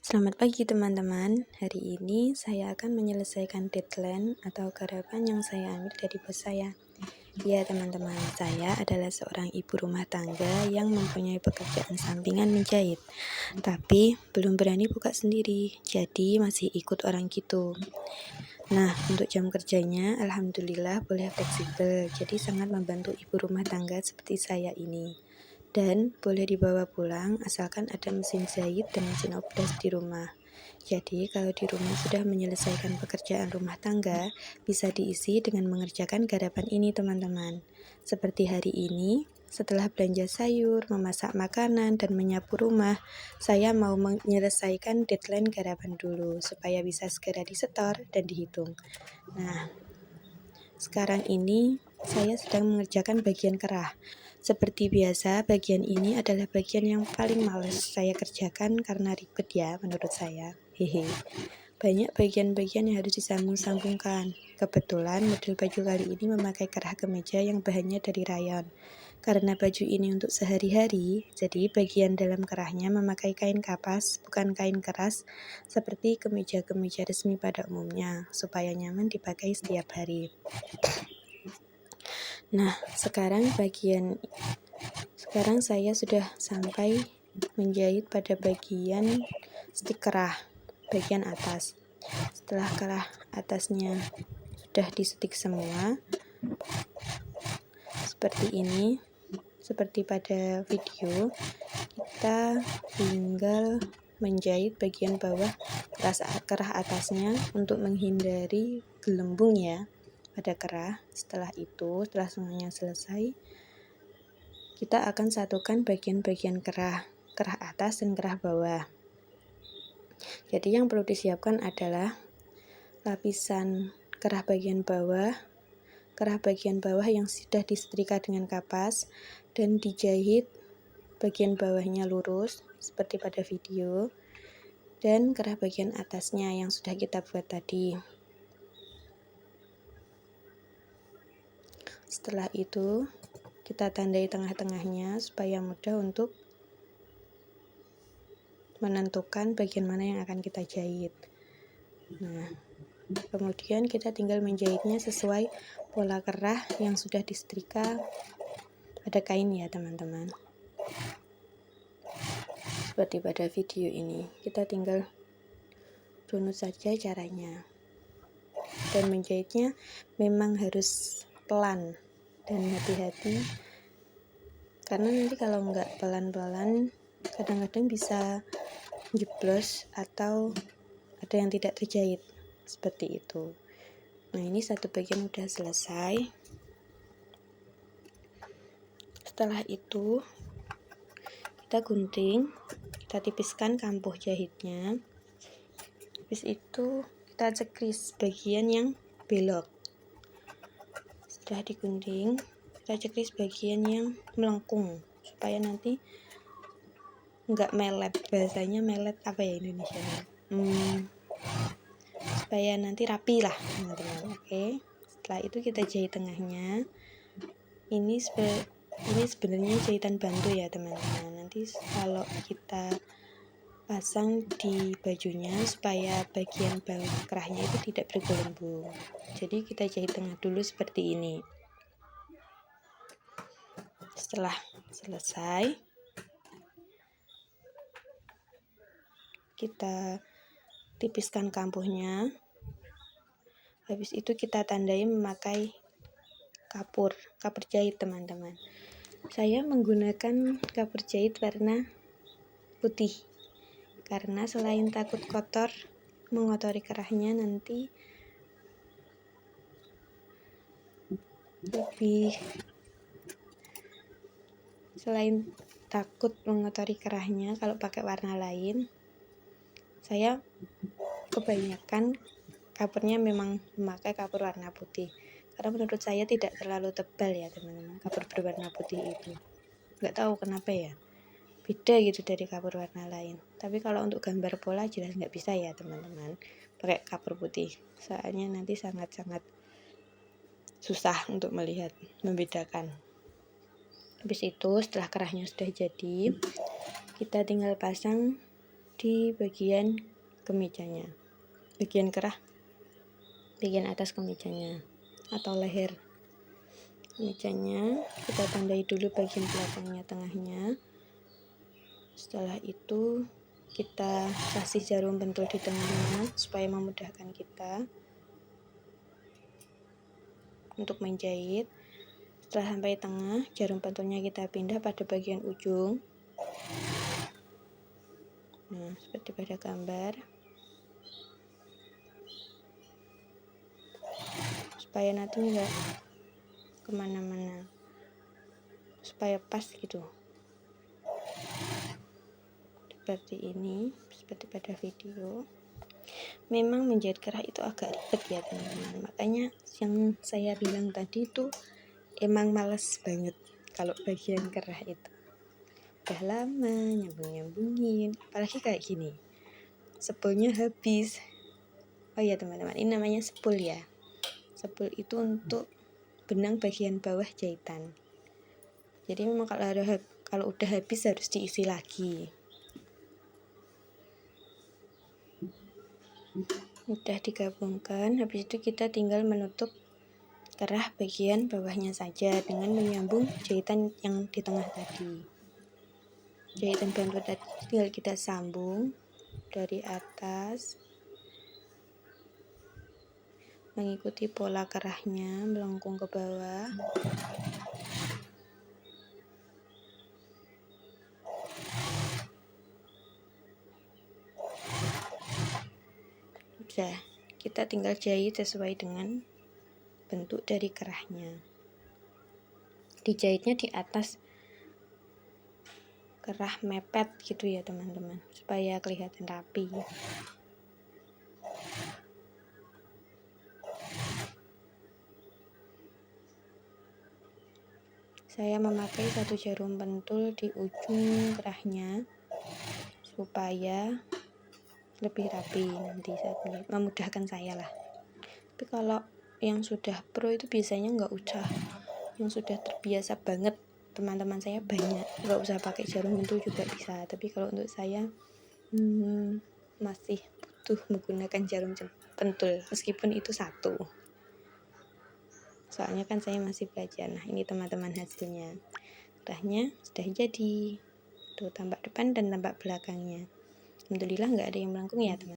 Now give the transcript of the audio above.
Selamat pagi teman-teman. Hari ini saya akan menyelesaikan deadline atau garapan yang saya ambil dari bos saya. Ya teman-teman, saya adalah seorang ibu rumah tangga yang mempunyai pekerjaan sampingan menjahit. Tapi belum berani buka sendiri, jadi masih ikut orang gitu. Nah, untuk jam kerjanya alhamdulillah boleh fleksibel, jadi sangat membantu ibu rumah tangga seperti saya ini. Dan boleh dibawa pulang asalkan ada mesin jahit dan mesin obras di rumah. Jadi kalau di rumah sudah menyelesaikan pekerjaan rumah tangga, bisa diisi dengan mengerjakan garapan ini teman-teman. Seperti hari ini, setelah belanja sayur, memasak makanan, dan menyapu rumah, saya mau menyelesaikan deadline garapan dulu, supaya bisa segera disetor dan dihitung. Nah, sekarang ini saya sedang mengerjakan bagian kerah. Seperti biasa, bagian ini adalah bagian yang paling males saya kerjakan karena ribet ya menurut saya. Hehe. Banyak bagian-bagian yang harus disambung-sambungkan. Kebetulan model baju kali ini memakai kerah kemeja yang bahannya dari rayon. Karena baju ini untuk sehari-hari, jadi bagian dalam kerahnya memakai kain kapas, bukan kain keras, seperti kemeja-kemeja resmi pada umumnya, supaya nyaman dipakai setiap hari. Nah, sekarang saya sudah sampai menjahit pada bagian stik kerah, bagian atas. Setelah kerah atasnya sudah disetik semua, seperti ini, seperti pada video, kita tinggal menjahit bagian bawah kerah atasnya untuk menghindari gelembung ya pada kerah. Setelah semuanya selesai, kita akan satukan bagian-bagian kerah atas dan kerah bawah. Jadi yang perlu disiapkan adalah lapisan kerah bagian bawah yang sudah disetrika dengan kapas dan dijahit bagian bawahnya lurus seperti pada video, dan kerah bagian atasnya yang sudah kita buat tadi. Setelah itu kita tandai tengah-tengahnya supaya mudah untuk menentukan bagian mana yang akan kita jahit. Nah, kemudian kita tinggal menjahitnya sesuai pola kerah yang sudah disetrika pada kain ya teman-teman. Seperti pada video ini, kita tinggal runut saja caranya. Dan menjahitnya memang harus pelan dan hati-hati, karena nanti kalau nggak pelan-pelan kadang-kadang bisa jeblos atau ada yang tidak terjahit seperti itu. Nah, ini satu bagian udah selesai. Setelah itu kita gunting, kita tipiskan kampuh jahitnya. Habis itu kita cekris bagian yang belok. Setelah digunting, kita cekris bagian yang melengkung supaya nanti nggak melet. Bahasanya melet apa ya Indonesia? Supaya nanti rapi lah teman-teman. Oke. Setelah itu kita jahit tengahnya. Ini sebenarnya jahitan bantu ya teman-teman. Nanti kalau kita pasang di bajunya supaya bagian bawah kerahnya itu tidak bergelembung. Jadi kita jahit tengah dulu seperti ini. Setelah selesai, kita tipiskan kampuhnya. Habis itu kita tandai memakai kapur jahit teman-teman. Saya menggunakan kapur jahit warna putih karena selain takut kotor mengotori kerahnya, nanti selain takut mengotori kerahnya kalau pakai warna lain, saya kebanyakan kapurnya memang memakai kapur warna putih karena menurut saya tidak terlalu tebal ya teman-teman kapur berwarna putih itu. Nggak tahu kenapa ya, beda gitu dari kapur warna lain. Tapi kalau untuk gambar pola jelas nggak bisa ya teman-teman pakai kapur putih, soalnya nanti sangat-sangat susah untuk membedakan. Habis itu setelah kerahnya sudah jadi, kita tinggal pasang di bagian kemejanya, bagian kerah bagian atas kemejanya atau leher kemejanya. Kita tandai dulu bagian belakangnya, tengahnya. Setelah itu kita kasih jarum pentul di tengahnya supaya memudahkan kita untuk menjahit. Setelah sampai tengah, jarum pentulnya kita pindah pada bagian ujung. Nah, seperti pada gambar. Supaya nanti enggak kemana-mana, supaya pas gitu. Seperti ini, seperti pada video. Memang menjahit kerah itu agak ribet ya teman-teman. Makanya yang saya bilang tadi itu emang males banget kalau bagian kerah itu. Udah lama nyambung-nyambungin, apalagi kayak gini. Sepulnya habis. Oh iya teman-teman, ini namanya sepul ya. Sepul itu untuk benang bagian bawah jahitan. Jadi memang kalau udah habis harus diisi lagi. Udah digabungkan, habis itu kita tinggal menutup kerah bagian bawahnya saja dengan menyambung jahitan yang di tengah tadi. Jahitan bantu tadi tinggal kita sambung dari atas mengikuti pola kerahnya melengkung ke bawah. Udah, kita tinggal jahit sesuai dengan bentuk dari kerahnya. Dijahitnya di atas kerah mepet gitu ya teman-teman, supaya kelihatan rapi. Saya memakai satu jarum pentul di ujung kerahnya supaya lebih rapi nanti saat memudahkan saya lah. Tapi kalau yang sudah pro itu biasanya nggak usah, yang sudah terbiasa banget, teman-teman saya banyak nggak usah pakai jarum pentul juga bisa. Tapi kalau untuk saya masih butuh menggunakan jarum pentul meskipun itu satu. Soalnya kan saya masih belajar. Nah, ini teman-teman hasilnya. Kerahnya sudah jadi. Tuh tampak depan dan tampak belakangnya. Alhamdulillah nggak ada yang melengkung ya teman.